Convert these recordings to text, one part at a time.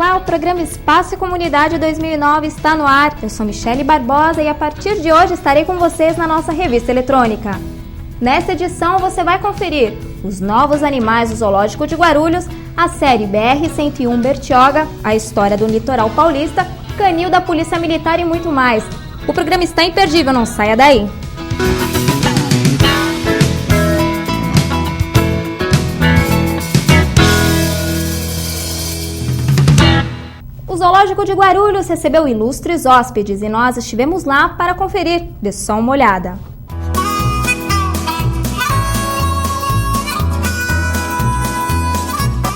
Olá, o programa Espaço e Comunidade 2009 está no ar. Eu sou Michele Barbosa e a partir de hoje estarei com vocês na nossa revista eletrônica. Nesta edição você vai conferir os novos animais do Zoológico de Guarulhos, a série BR-101 Bertioga, a história do litoral paulista, canil da Polícia Militar e muito mais. O programa está imperdível, não saia daí! O Zoológico de Guarulhos recebeu ilustres hóspedes e nós estivemos lá para conferir. Dê só uma olhada.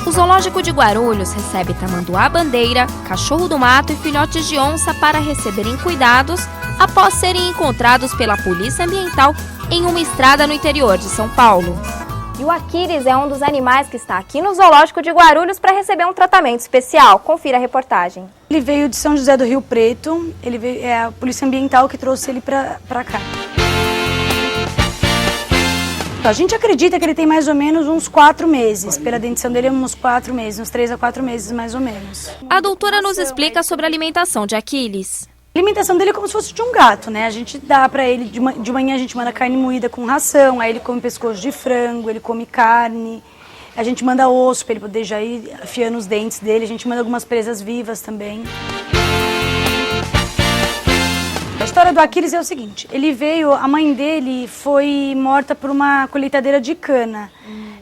O Zoológico de Guarulhos recebe tamanduá-bandeira, cachorro do mato e filhotes de onça para receberem cuidados após serem encontrados pela Polícia Ambiental em uma estrada no interior de São Paulo. E o Aquiles é um dos animais que está aqui no Zoológico de Guarulhos para receber um tratamento especial. Confira a reportagem. Ele veio de São José do Rio Preto, é a Polícia Ambiental que trouxe ele para cá. A gente acredita que ele tem mais ou menos uns 4 meses, pela dentição dele uns 4 meses, uns 3 a 4 meses mais ou menos. A doutora nos explica sobre a alimentação de Aquiles. A alimentação dele é como se fosse de um gato, né? A gente dá pra ele, de manhã a gente manda carne moída com ração, aí ele come pescoço de frango, ele come carne, a gente manda osso pra ele poder já ir afiando os dentes dele, a gente manda algumas presas vivas também. A história do Aquiles é o seguinte, a mãe dele foi morta por uma colheitadeira de cana.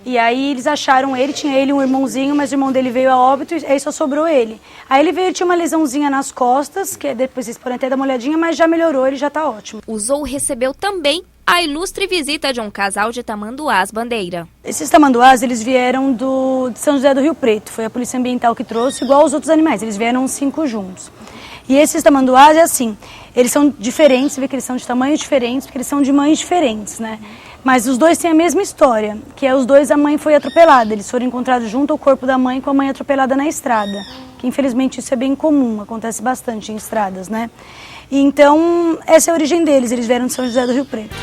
E aí eles acharam ele, tinha ele um irmãozinho, mas o irmão dele veio a óbito e aí só sobrou ele. Aí ele veio, tinha uma lesãozinha nas costas, que depois vocês podem até dar uma olhadinha, mas já melhorou, ele já tá ótimo. O Zoo recebeu também a ilustre visita de um casal de tamanduás-bandeira. Esses tamanduás, eles vieram de São José do Rio Preto, foi a Polícia Ambiental que trouxe, igual os outros animais, eles vieram 5 juntos. E esses tamanduás é assim, eles são diferentes, você vê que eles são de tamanhos diferentes, porque eles são de mães diferentes, né? Mas os dois têm a mesma história, que é os dois, a mãe foi atropelada. Eles foram encontrados junto ao corpo da mãe com a mãe atropelada na estrada. Que infelizmente isso é bem comum, acontece bastante em estradas, né? E então, essa é a origem deles, eles vieram de São José do Rio Preto.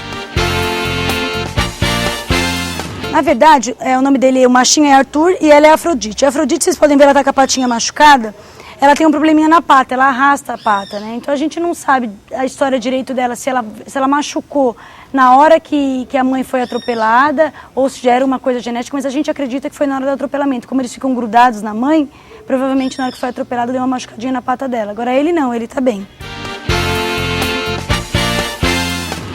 Na verdade, o nome dele, o machinho é Arthur e ela é Afrodite. A Afrodite, vocês podem ver, ela tá com a patinha machucada. Ela tem um probleminha na pata, ela arrasta a pata, né? Então a gente não sabe a história direito dela, se ela machucou na hora que a mãe foi atropelada ou se já era uma coisa genética, mas a gente acredita que foi na hora do atropelamento. Como eles ficam grudados na mãe, provavelmente na hora que foi atropelada deu uma machucadinha na pata dela. Agora ele não, ele tá bem.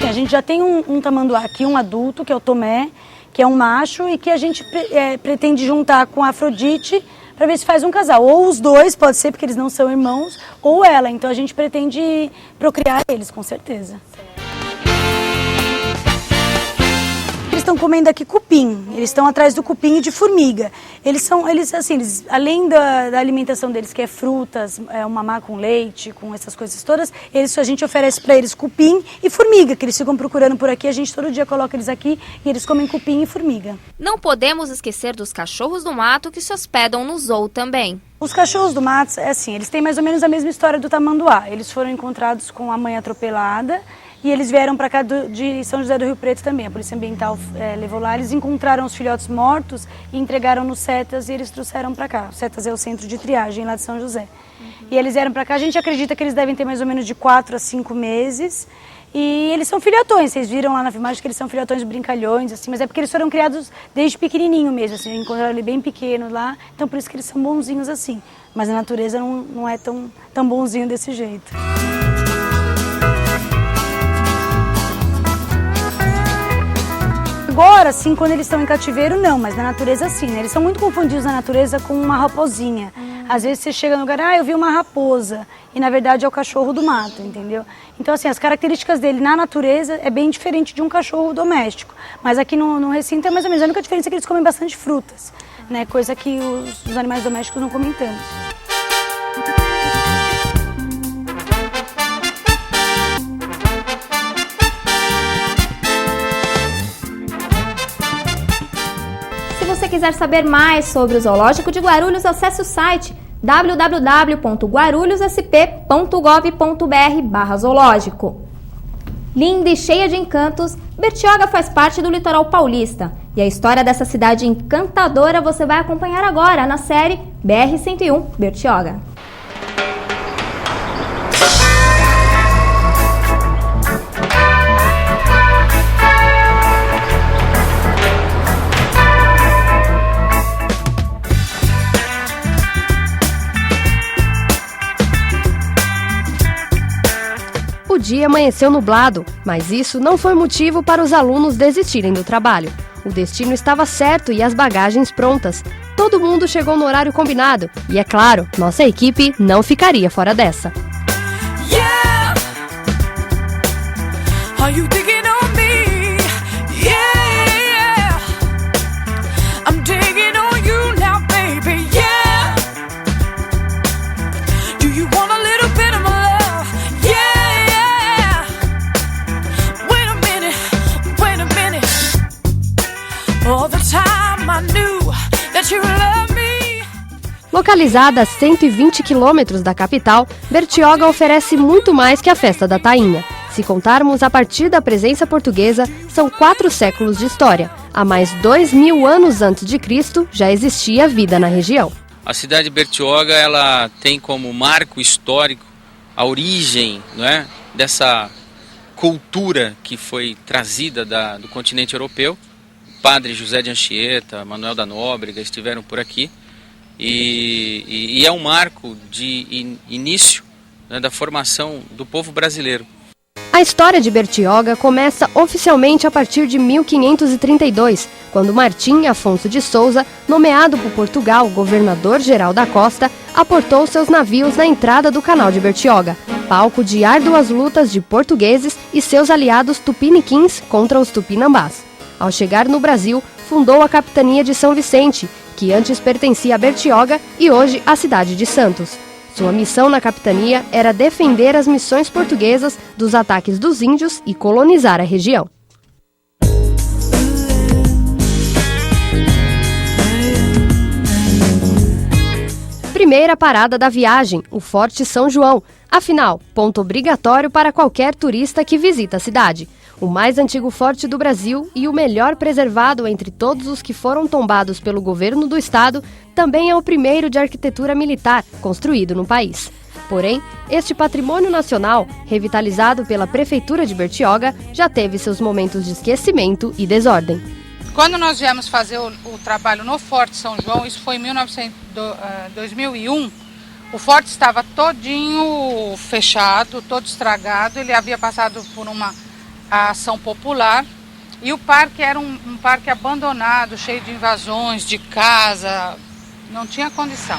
A gente já tem um tamanduá aqui, um adulto, que é o Tomé, que é um macho e que a gente pretende juntar com a Afrodite para ver se faz um casal. Ou os dois, pode ser, porque eles não são irmãos, ou ela. Então a gente pretende procriar eles, com certeza. Eles estão comendo aqui cupim, eles estão atrás do cupim e de formiga. Eles além da alimentação deles, que é frutas, um mamá com leite, com essas coisas todas, a gente oferece para eles cupim e formiga, que eles ficam procurando por aqui. A gente todo dia coloca eles aqui e eles comem cupim e formiga. Não podemos esquecer dos cachorros do mato que se hospedam no zoo também. Os cachorros do mato, eles têm mais ou menos a mesma história do tamanduá. Eles foram encontrados com a mãe atropelada e eles vieram para cá de São José do Rio Preto também. A Polícia Ambiental levou lá, eles encontraram os filhotes mortos e entregaram no CETAS e eles trouxeram para cá. O CETAS é o centro de triagem lá de São José. E eles vieram para cá, a gente acredita que eles devem ter mais ou menos de 4 a 5 meses. E eles são filhotões, vocês viram lá na filmagem que eles são filhotões brincalhões, assim, mas é porque eles foram criados desde pequenininho mesmo, assim, encontraram ele bem pequeno lá, então por isso que eles são bonzinhos assim. Mas a natureza não é tão bonzinho desse jeito. Agora, sim, quando eles estão em cativeiro, não, mas na natureza, sim, né? Eles são muito confundidos na natureza com uma raposinha. Às vezes você chega no lugar, eu vi uma raposa, e na verdade é o cachorro do mato, entendeu? Então, assim, as características dele na natureza é bem diferente de um cachorro doméstico. Mas aqui no recinto é mais ou menos, a única diferença é que eles comem bastante frutas, né? Coisa que os animais domésticos não comem tanto. Se você quiser saber mais sobre o Zoológico de Guarulhos, acesse o site www.guarulhosSP.gov.br/zoológico. Linda e cheia de encantos, Bertioga faz parte do litoral paulista. E a história dessa cidade encantadora você vai acompanhar agora na série BR-101 Bertioga. O dia amanheceu nublado, mas isso não foi motivo para os alunos desistirem do trabalho. O destino estava certo e as bagagens prontas. Todo mundo chegou no horário combinado e, é claro, nossa equipe não ficaria fora dessa. Yeah. Are you digging on me? Yeah. I'm digging on you now, baby. Yeah. Do you want a little bit of my love? Yeah. Wait a minute. All the time I knew that you love me. Localizada a 120 quilômetros da capital, Bertioga oferece muito mais que a festa da tainha. Se contarmos a partir da presença portuguesa, são 4 séculos de história. Há mais 2.000 anos antes de Cristo, já existia vida na região. A cidade de Bertioga, ela tem como marco histórico a origem, não é, dessa cultura que foi trazida do continente europeu. Padre José de Anchieta, Manuel da Nóbrega estiveram por aqui e é um marco de início, né, da formação do povo brasileiro. A história de Bertioga começa oficialmente a partir de 1532, quando Martim Afonso de Souza, nomeado por Portugal governador-geral da costa, aportou seus navios na entrada do canal de Bertioga, palco de árduas lutas de portugueses e seus aliados tupiniquins contra os tupinambás. Ao chegar no Brasil, fundou a capitania de São Vicente, que antes pertencia a Bertioga e hoje à cidade de Santos. Sua missão na capitania era defender as missões portuguesas dos ataques dos índios e colonizar a região. Primeira parada da viagem, o Forte São João. Afinal, ponto obrigatório para qualquer turista que visita a cidade. O mais antigo forte do Brasil e o melhor preservado entre todos os que foram tombados pelo governo do estado, também é o primeiro de arquitetura militar construído no país. Porém, este patrimônio nacional, revitalizado pela Prefeitura de Bertioga, já teve seus momentos de esquecimento e desordem. Quando nós viemos fazer o trabalho no Forte São João, isso foi em 2001, o forte estava todinho fechado, todo estragado, ele havia passado por uma ação popular e o parque era um parque abandonado, cheio de invasões, de casa, não tinha condição.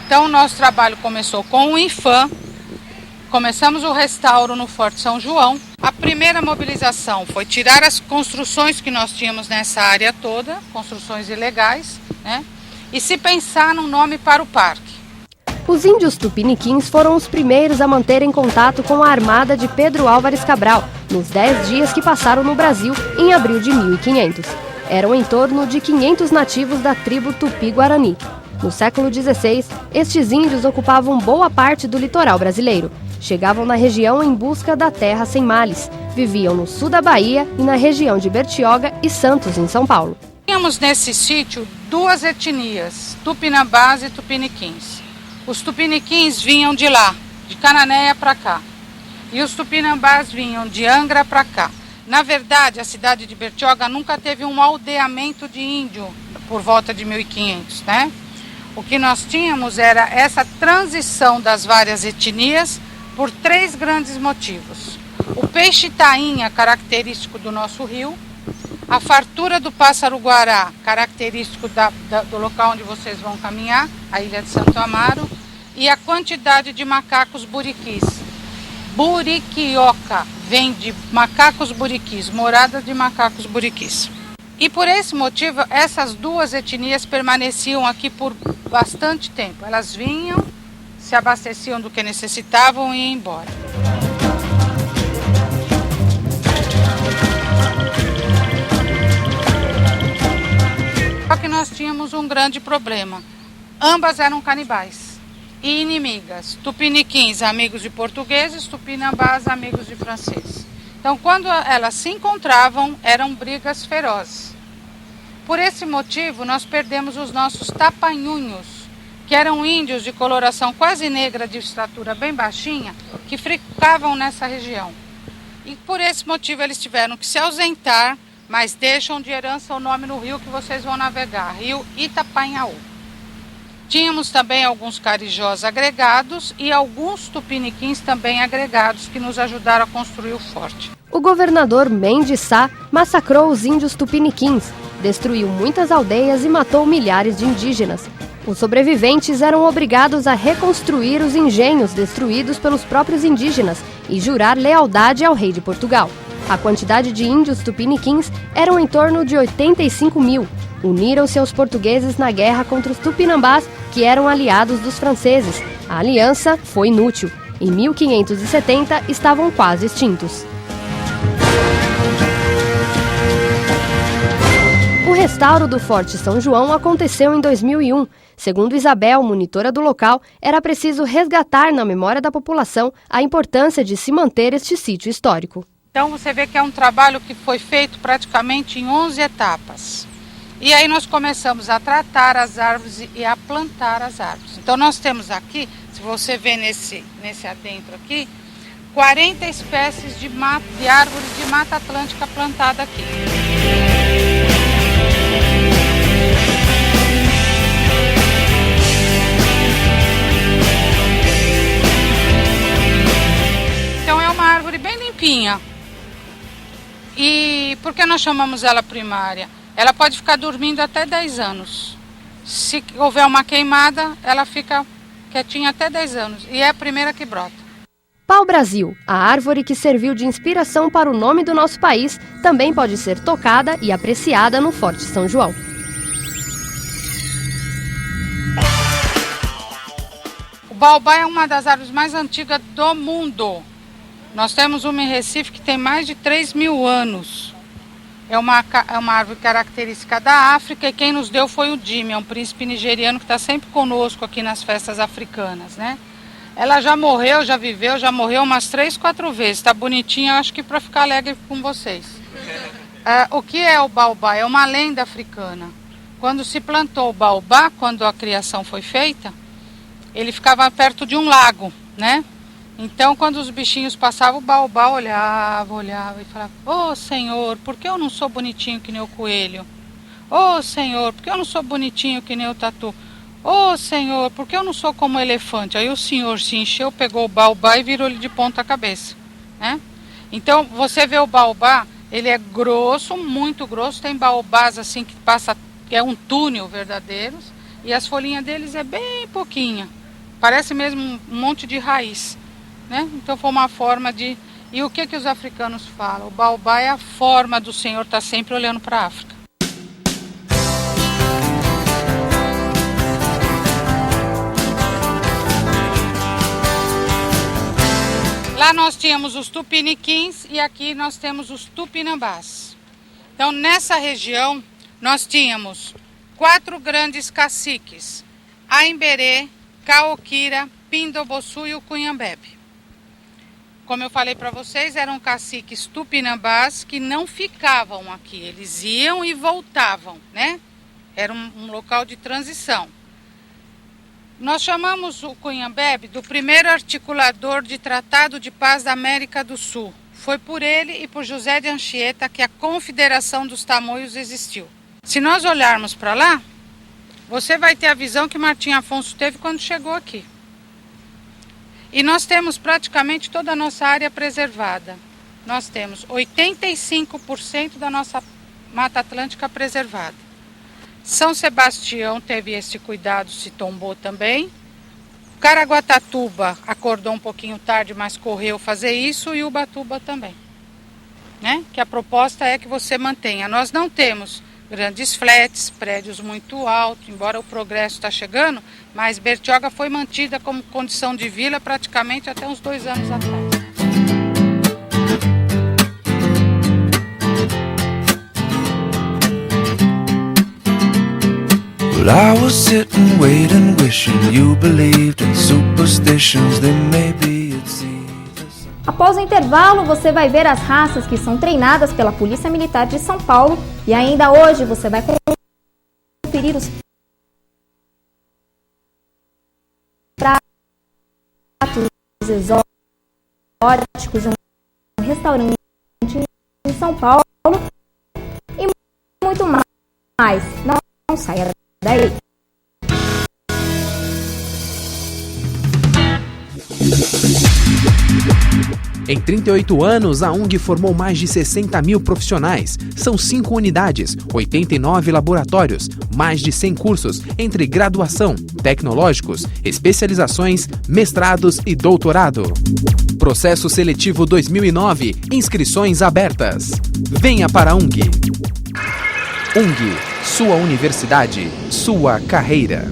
Então o nosso trabalho começou com o INFAM, começamos o restauro no Forte São João. A primeira mobilização foi tirar as construções que nós tínhamos nessa área toda, construções ilegais, né? E se pensar num nome para o parque. Os índios tupiniquins foram os primeiros a manterem contato com a armada de Pedro Álvares Cabral, nos 10 dias que passaram no Brasil em abril de 1500. Eram em torno de 500 nativos da tribo Tupi-Guarani. No século XVI, estes índios ocupavam boa parte do litoral brasileiro. Chegavam na região em busca da terra sem males. Viviam no sul da Bahia e na região de Bertioga e Santos, em São Paulo. Tínhamos nesse sítio 2 etnias, tupinambás e tupiniquins. Os tupiniquins vinham de lá, de Cananéia para cá. E os tupinambás vinham de Angra para cá. Na verdade, a cidade de Bertioga nunca teve um aldeamento de índio por volta de 1500, né? O que nós tínhamos era essa transição das várias etnias por 3 grandes motivos. O peixe tainha, característico do nosso rio, a fartura do pássaro-guará, característico do local onde vocês vão caminhar, a ilha de Santo Amaro, e a quantidade de macacos buriquis. Buriquioca vem de macacos buriquis, morada de macacos buriquis. E por esse motivo, essas 2 etnias permaneciam aqui por bastante tempo. Elas vinham, se abasteciam do que necessitavam e iam embora. Só que nós tínhamos um grande problema. Ambas eram canibais e inimigas. Tupiniquins, amigos de portugueses, tupinambás, amigos de franceses. Então, quando elas se encontravam, eram brigas ferozes. Por esse motivo, nós perdemos os nossos tapanhunhos, que eram índios de coloração quase negra, de estatura bem baixinha, que ficavam nessa região. E por esse motivo eles tiveram que se ausentar, mas deixam de herança o nome no rio que vocês vão navegar, Rio Itapanhaú. Tínhamos também alguns carijós agregados e alguns tupiniquins também agregados que nos ajudaram a construir o forte. O governador Mendes Sá massacrou os índios tupiniquins, destruiu muitas aldeias e matou milhares de indígenas. Os sobreviventes eram obrigados a reconstruir os engenhos destruídos pelos próprios indígenas e jurar lealdade ao rei de Portugal. A quantidade de índios tupiniquins eram em torno de 85 mil. Uniram-se aos portugueses na guerra contra os tupinambás, que eram aliados dos franceses. A aliança foi inútil. Em 1570, estavam quase extintos. O restauro do Forte São João aconteceu em 2001. Segundo Isabel, monitora do local, era preciso resgatar na memória da população a importância de se manter este sítio histórico. Então você vê que é um trabalho que foi feito praticamente em 11 etapas. E aí nós começamos a tratar as árvores e a plantar as árvores. Então nós temos aqui, se você vê nesse adentro aqui, 40 espécies de árvores de Mata Atlântica plantada aqui. Então é uma árvore bem limpinha. E por que nós chamamos ela primária? Ela pode ficar dormindo até 10 anos. Se houver uma queimada, ela fica quietinha até 10 anos. E é a primeira que brota. Pau-brasil, a árvore que serviu de inspiração para o nome do nosso país, também pode ser tocada e apreciada no Forte São João. O baobá é uma das árvores mais antigas do mundo. Nós temos uma em Recife que tem mais de 3.000 anos. É uma árvore característica da África e quem nos deu foi o Jimmy, é um príncipe nigeriano que está sempre conosco aqui nas festas africanas, né? Ela já morreu, já viveu, já morreu umas 3, 4 vezes. Está bonitinha, acho que para ficar alegre com vocês. O que é o baobá? É uma lenda africana. Quando se plantou o baobá, quando a criação foi feita, ele ficava perto de um lago, né? Então, quando os bichinhos passavam, o baobá olhava e falava: "Ô Senhor, por que eu não sou bonitinho que nem o coelho? Ô Senhor, por que eu não sou bonitinho que nem o tatu? Ô Senhor, por que eu não sou como o elefante?" Aí o Senhor se encheu, pegou o baobá e virou ele de ponta cabeça, né? Então, você vê o baobá, ele é grosso, muito grosso. Tem baobás assim que é um túnel verdadeiros, e as folhinhas deles é bem pouquinha. Parece mesmo um monte de raiz. Né? Então foi uma forma de... E o que os africanos falam? O baobá é a forma do Senhor estar sempre olhando para a África. Lá nós tínhamos os tupiniquins e aqui nós temos os tupinambás. Então nessa região nós tínhamos 4 grandes caciques: Aimberê, Caoquira, Pindobossu e o Cunhambebe. Como eu falei para vocês, eram caciques tupinambás que não ficavam aqui, eles iam e voltavam, né? Era um local de transição. Nós chamamos o Cunhambebe do primeiro articulador de Tratado de Paz da América do Sul. Foi por ele e por José de Anchieta que a Confederação dos Tamoios existiu. Se nós olharmos para lá, você vai ter a visão que Martim Afonso teve quando chegou aqui. E nós temos praticamente toda a nossa área preservada. Nós temos 85% da nossa Mata Atlântica preservada. São Sebastião teve esse cuidado, se tombou também. Caraguatatuba acordou um pouquinho tarde, mas correu fazer isso, e Ubatuba também, né? Que a proposta é que você mantenha. Nós não temos grandes flats, prédios muito altos, embora o progresso está chegando, mas Bertioga foi mantida como condição de vila praticamente até uns 2 anos atrás. Well, I was sitting, waiting, wishing you believed in superstitions. Then maybe you'd see the sun. Após o intervalo, você vai ver as raças que são treinadas pela Polícia Militar de São Paulo e ainda hoje você vai conferir os pratos exóticos de um restaurante em São Paulo e muito mais. Não saia daí. Em 38 anos, a UNG formou mais de 60 mil profissionais. São 5 unidades, 89 laboratórios, mais de 100 cursos, entre graduação, tecnológicos, especializações, mestrados e doutorado. Processo Seletivo 2009, inscrições abertas. Venha para a UNG. UNG, sua universidade, sua carreira.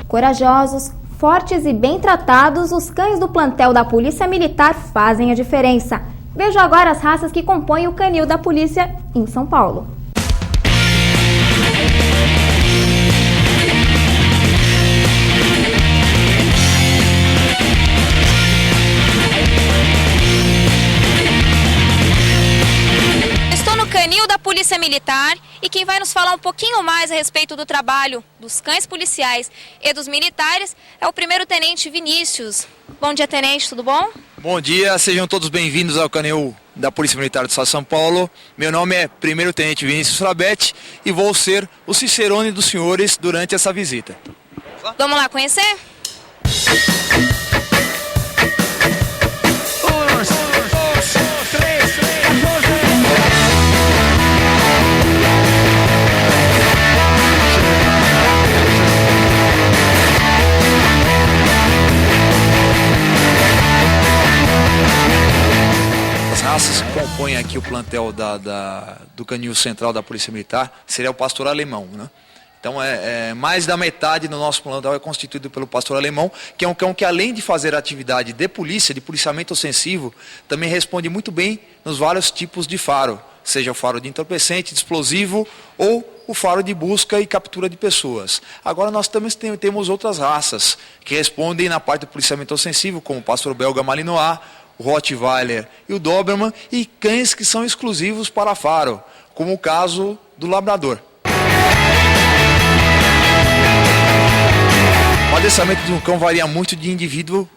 Corajosos, fortes e bem tratados, os cães do plantel da Polícia Militar fazem a diferença. Veja agora as raças que compõem o canil da polícia em São Paulo. Estou no canil da Polícia Militar e quem vai nos falar um pouquinho mais a respeito do trabalho dos cães policiais e dos militares é o primeiro-tenente Vinícius. Bom dia, tenente, tudo bom? Bom dia, sejam todos bem-vindos ao canil da Polícia Militar do Estado de São Paulo. Meu nome é primeiro-tenente Vinícius Frabetti e vou ser o cicerone dos senhores durante essa visita. Vamos lá conhecer? As raças que compõem aqui o plantel do canil central da Polícia Militar seria o pastor alemão, né? Então, mais da metade do nosso plantel é constituído pelo pastor alemão, que é um cão que, além de fazer atividade de polícia, de policiamento ostensivo, também responde muito bem nos vários tipos de faro, seja o faro de entorpecente, de explosivo ou o faro de busca e captura de pessoas. Agora nós também temos outras raças que respondem na parte do policiamento ostensivo, como o pastor belga Malinois, o Rottweiler e o Doberman, e cães que são exclusivos para faro, como o caso do labrador. O adestramento de um cão varia muito de indivíduo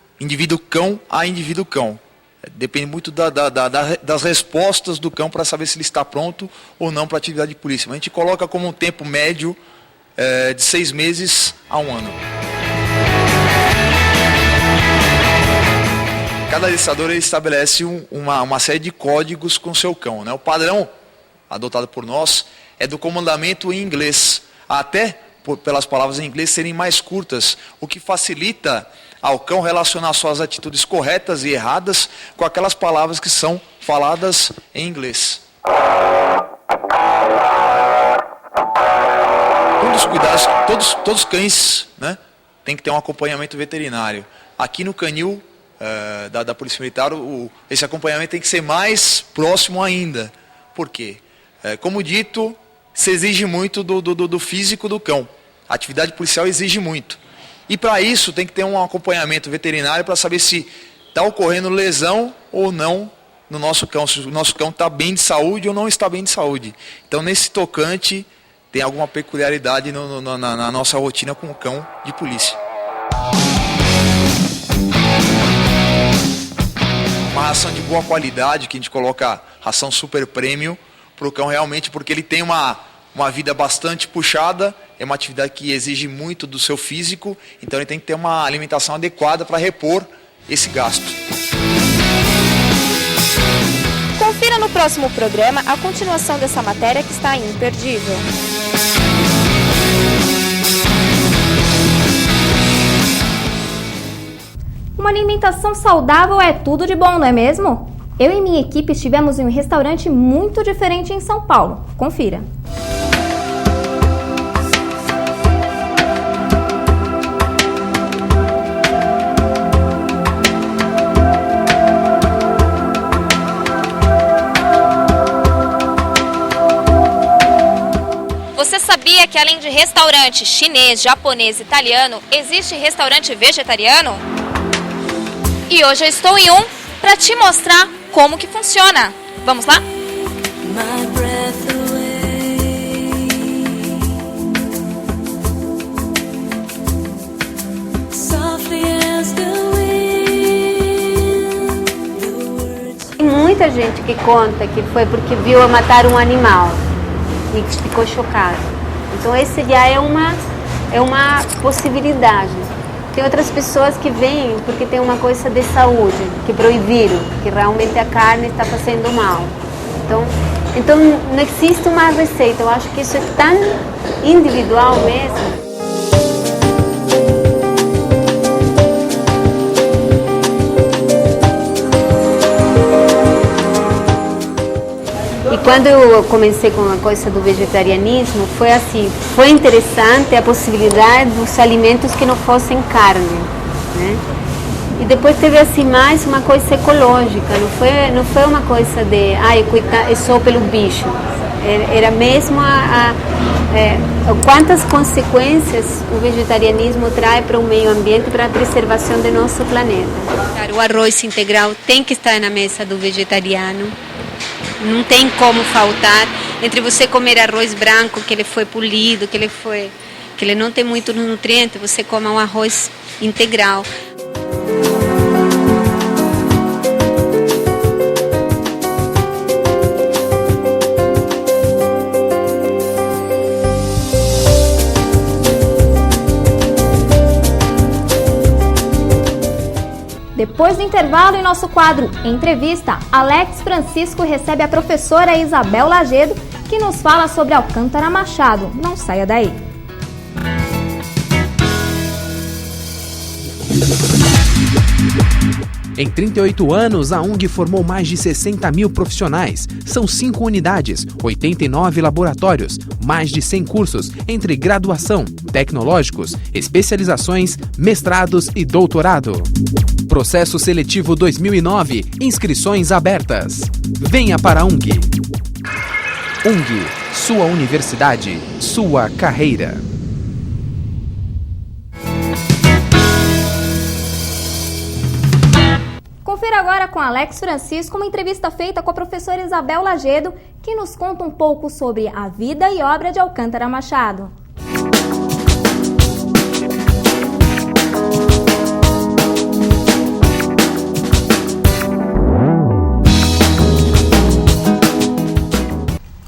cão a indivíduo cão. Depende muito das respostas do cão para saber se ele está pronto ou não para a atividade de polícia. Mas a gente coloca como um tempo médio de 6 meses a 1 ano. Cada adestrador ele estabelece uma série de códigos com o seu cão, né? O padrão adotado por nós é do comandamento em inglês, até pelas palavras em inglês serem mais curtas, o que facilita ao cão relacionar suas atitudes corretas e erradas com aquelas palavras que são faladas em inglês. Todos os cuidados, todos os cães, né, tem que ter um acompanhamento veterinário. Aqui no canil da Polícia Militar, esse acompanhamento tem que ser mais próximo ainda. Por quê? Como dito, se exige muito do físico do cão. A atividade policial exige muito. E para isso tem que ter um acompanhamento veterinário para saber se está ocorrendo lesão ou não no nosso cão. Se o nosso cão está bem de saúde ou não está bem de saúde. Então, nesse tocante, tem alguma peculiaridade na nossa rotina com o cão de polícia. Uma ração de boa qualidade, que a gente coloca ração super premium para o cão realmente, porque ele tem uma vida bastante puxada, é uma atividade que exige muito do seu físico, então ele tem que ter uma alimentação adequada para repor esse gasto. Confira no próximo programa a continuação dessa matéria que está imperdível. Uma alimentação saudável é tudo de bom, não é mesmo? Eu e minha equipe estivemos em um restaurante muito diferente em São Paulo. Confira. Você sabia sabia que além de restaurante chinês, japonês e italiano, existe restaurante vegetariano? E hoje eu estou em um para te mostrar como que funciona. Vamos lá? Tem muita gente que conta que foi porque viu eu matar um animal e ficou chocado. Então esse já é uma possibilidade. Tem outras pessoas que vêm porque tem uma coisa de saúde, que proibiram, que realmente a carne está fazendo mal. Então não existe uma receita, eu acho que isso é tão individual mesmo. E quando eu comecei com a coisa do vegetarianismo, foi assim, foi interessante a possibilidade dos alimentos que não fossem carne, né? E depois teve assim mais uma coisa ecológica, não foi uma coisa de, é só pelo bicho, era mesmo quantas consequências o vegetarianismo traz para o meio ambiente, para a preservação do nosso planeta. O arroz integral tem que estar na mesa do vegetariano. Não tem como faltar. Entre você comer arroz branco, que ele foi polido, que ele não tem muito nutriente, você come um arroz integral. Depois do intervalo, em nosso quadro Entrevista, Alex Francisco recebe a professora Isabel Lagedo, que nos fala sobre Alcântara Machado. Não saia daí. Em 38 anos, a UNG formou mais de 60 mil profissionais. São 5 unidades, 89 laboratórios, mais de 100 cursos, entre graduação, tecnológicos, especializações, mestrados e doutorado. Processo Seletivo 2009, inscrições abertas. Venha para a UNG. UNG, sua universidade, sua carreira. Confira agora com Alex Francisco uma entrevista feita com a professora Isabel Lagedo, que nos conta um pouco sobre a vida e obra de Alcântara Machado.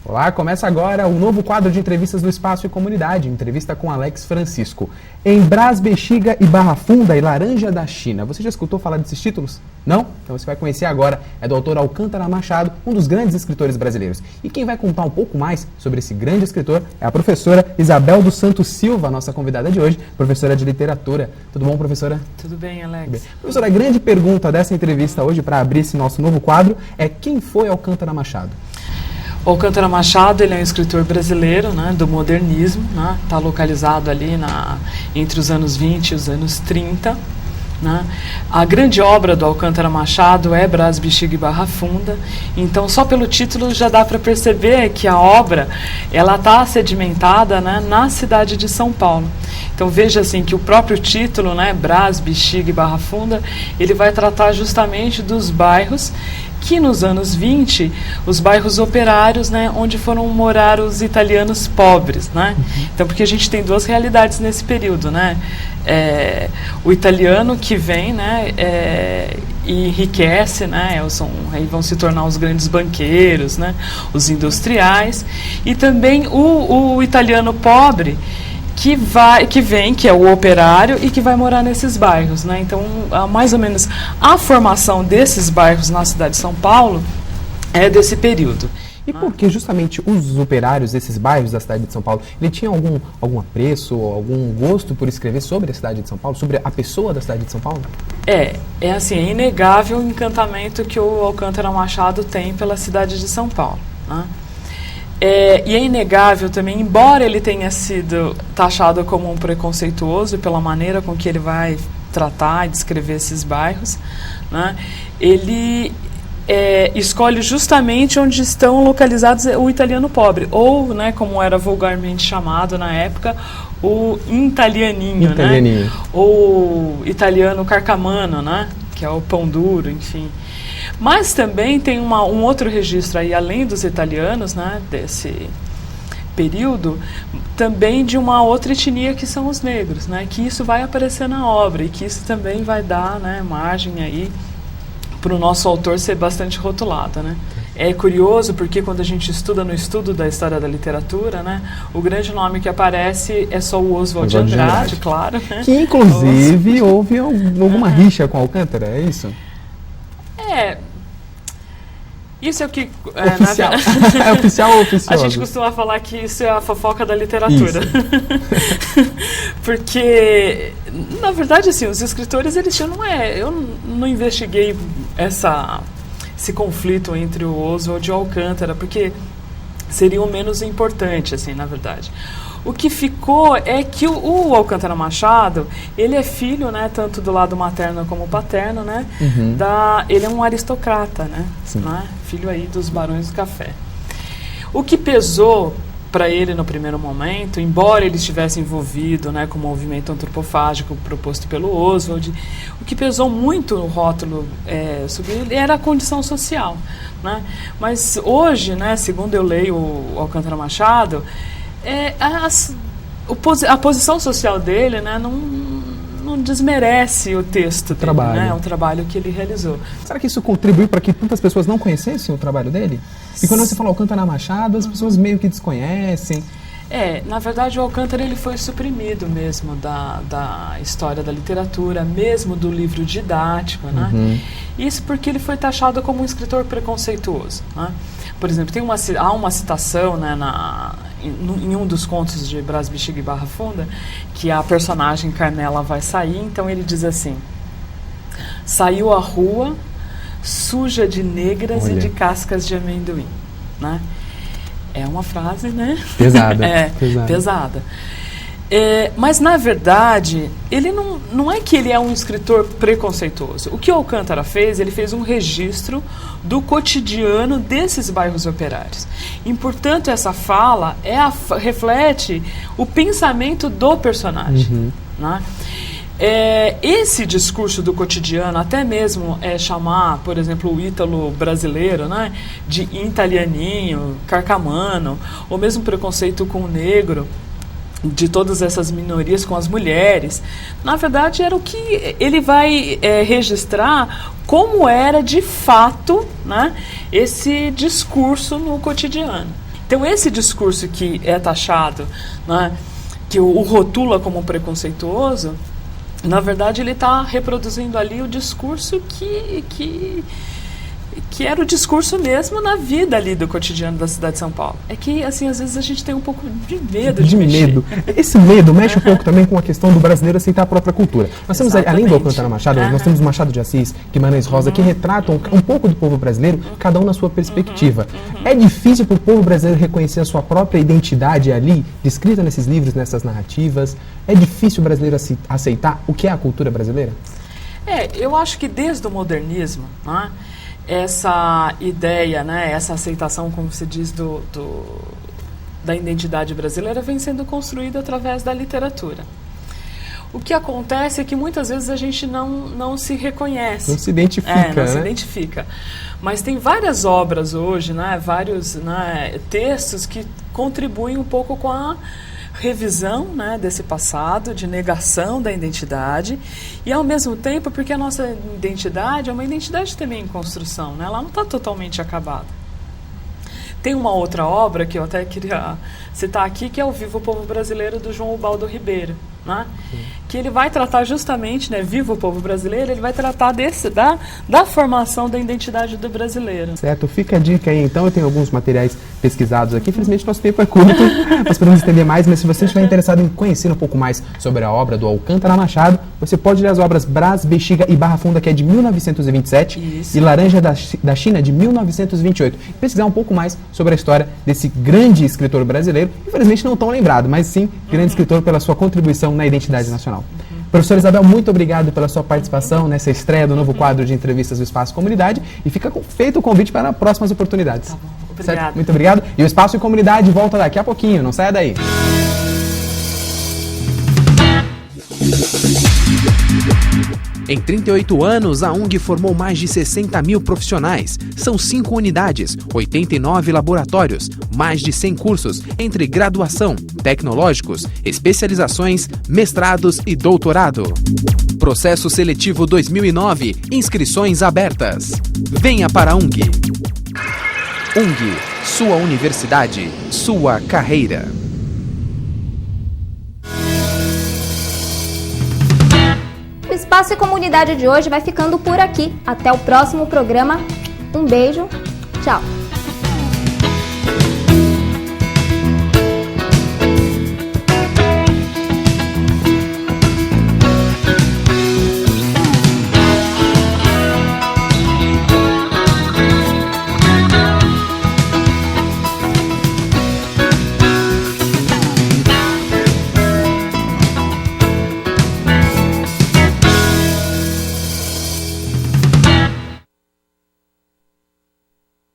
Olá, começa agora o novo quadro de entrevistas do Espaço e Comunidade, entrevista com Alex Francisco. Em Brás, Bexiga e Barra Funda e Laranja da China. Você já escutou falar desses títulos? Não? Então você vai conhecer agora. É do autor Alcântara Machado, um dos grandes escritores brasileiros. E quem vai contar um pouco mais sobre esse grande escritor é a professora Isabel dos Santos Silva, nossa convidada de hoje, professora de literatura. Tudo bom, professora? Tudo bem, Alex. Bem. Professora, a grande pergunta dessa entrevista hoje, para abrir esse nosso novo quadro, é quem foi Alcântara Machado? O Alcântara Machado, ele é um escritor brasileiro, né, do modernismo, né, está localizado ali entre os anos 20 e os anos 30. Né. A grande obra do Alcântara Machado é Brás, Bexiga e Barra Funda, então só pelo título já dá para perceber que a obra está sedimentada, né, na cidade de São Paulo. Então veja assim que o próprio título, né, Brás, Bexiga e Barra Funda, ele vai tratar justamente dos bairros que nos anos 20, os bairros operários, né, onde foram morar os italianos pobres, né? Então, porque a gente tem duas realidades nesse período, né? O italiano que vem, né, e enriquece, né? Aí vão se tornar os grandes banqueiros, né? Os industriais, e também o italiano pobre que vem, que é o operário e que vai morar nesses bairros, né? Então, mais ou menos a formação desses bairros na cidade de São Paulo é desse período. E por que justamente os operários desses bairros da cidade de São Paulo, ele tinha algum apreço, algum gosto por escrever sobre a cidade de São Paulo, sobre a pessoa da cidade de São Paulo? É inegável o encantamento que o Alcântara Machado tem pela cidade de São Paulo, né? E é inegável também, embora ele tenha sido taxado como um preconceituoso pela maneira com que ele vai tratar e descrever esses bairros, né, ele escolhe justamente onde estão localizados o italiano pobre, ou, né, como era vulgarmente chamado na época, o italianinho, né? Ou italiano carcamano, né? Que é o pão duro, enfim. Mas também tem um outro registro aí, além dos italianos, né, desse período, também de uma outra etnia que são os negros, né? Que isso vai aparecer na obra e que isso também vai dar, né, margem aí para o nosso autor ser bastante rotulado, né? É curioso porque quando a gente estuda no estudo da história da literatura, né, o grande nome que aparece é só o Oswald de Andrade, claro. Né? Que inclusive houve alguma rixa com Alcântara, é isso? Isso é o que... Oficial. É oficial ou oficioso? A gente costuma falar que isso é a fofoca da literatura. Porque, na verdade, assim, os escritores, eles tinham... Eu não investiguei esse conflito entre o Oswald e o Alcântara, porque seria o menos importante, assim, na verdade. O que ficou é que o Alcântara Machado, ele é filho, né, tanto do lado materno como paterno, né, ele é um aristocrata, né, filho aí dos barões do café. O que pesou para ele no primeiro momento, embora ele estivesse envolvido, né, com o movimento antropofágico proposto pelo Oswald, o que pesou muito no rótulo sobre ele era a condição social, né? Mas hoje, né, segundo eu leio o Alcântara Machado, a posição social dele, né, não desmerece o texto dele, né, o trabalho que ele realizou. Será que isso contribuiu para que tantas pessoas não conhecessem o trabalho dele? E quando você fala Alcântara Machado, as pessoas meio que desconhecem. Na verdade, o Alcântara ele foi suprimido mesmo da história da literatura, mesmo do livro didático, né? Isso porque ele foi taxado como um escritor preconceituoso, né? Por exemplo, há uma citação, né, em um dos contos de Brás, Bexiga e Barra Funda, que a personagem Carmela vai sair, então ele diz assim: saiu à rua suja de negras e de cascas de amendoim, né? É uma frase, né? Pesada. Pesada. Mas, na verdade, ele não é que ele é um escritor preconceituoso. O que o Alcântara fez, ele fez um registro do cotidiano desses bairros operários. E, portanto, essa fala reflete o pensamento do personagem. Né? Esse discurso do cotidiano, até mesmo chamar, por exemplo, o ítalo brasileiro, né, de italianinho, carcamano, ou mesmo preconceito com o negro, de todas essas minorias com as mulheres, na verdade era o que ele vai registrar como era de fato, né, esse discurso no cotidiano. Então esse discurso que é taxado, né, que o rotula como preconceituoso, na verdade ele está reproduzindo ali o discurso que era o discurso mesmo na vida ali do cotidiano da cidade de São Paulo. É que, assim, às vezes a gente tem um pouco de medo de mexer. Esse medo mexe um pouco também com a questão do brasileiro aceitar a própria cultura. Nós temos, além do Alcântara Machado, nós temos o Machado de Assis, Guimarães Rosa, que retratam um pouco do povo brasileiro, cada um na sua perspectiva. É difícil para o povo brasileiro reconhecer a sua própria identidade ali, descrita nesses livros, nessas narrativas? É difícil o brasileiro aceitar o que é a cultura brasileira? Eu acho que desde o modernismo, né, essa ideia, né, essa aceitação, como se diz, da identidade brasileira vem sendo construída através da literatura. O que acontece é que muitas vezes a gente não se reconhece. Não se identifica, não se identifica. Mas tem várias obras hoje, né, vários, né, textos que contribuem um pouco com a revisão, né, desse passado, de negação da identidade, e ao mesmo tempo porque a nossa identidade é uma identidade também em construção, né? Ela não está totalmente acabada. Tem uma outra obra que eu até queria citar aqui, que é o Viva o Povo Brasileiro, do João Ubaldo Ribeiro, né? Que ele vai tratar justamente, né, Viva o Povo Brasileiro, ele vai tratar da formação da identidade do brasileiro. Certo, fica a dica aí então, eu tenho alguns materiais pesquisados aqui, infelizmente nosso tempo é curto, nós podemos estender mais, mas se você estiver interessado em conhecer um pouco mais sobre a obra do Alcântara Machado, você pode ler as obras Brás, Bexiga e Barra Funda, que é de 1927, e Laranja da China, de 1928, e pesquisar um pouco mais sobre a história desse grande escritor brasileiro, infelizmente não tão lembrado, mas sim grande escritor pela sua contribuição na identidade nacional. Professora Isabel, muito obrigado pela sua participação nessa estreia do novo quadro de entrevistas do Espaço Comunidade e fica feito o convite para próximas oportunidades. Tá bom, obrigado. Muito obrigado. E o Espaço Comunidade volta daqui a pouquinho, não saia daí. Em 38 anos, a UNG formou mais de 60 mil profissionais. São 5 unidades, 89 laboratórios, mais de 100 cursos, entre graduação, tecnológicos, especializações, mestrados e doutorado. Processo Seletivo 2009, inscrições abertas. Venha para a UNG. UNG, sua universidade, sua carreira. O Espaço e Comunidade de hoje vai ficando por aqui. Até o próximo programa. Um beijo. Tchau.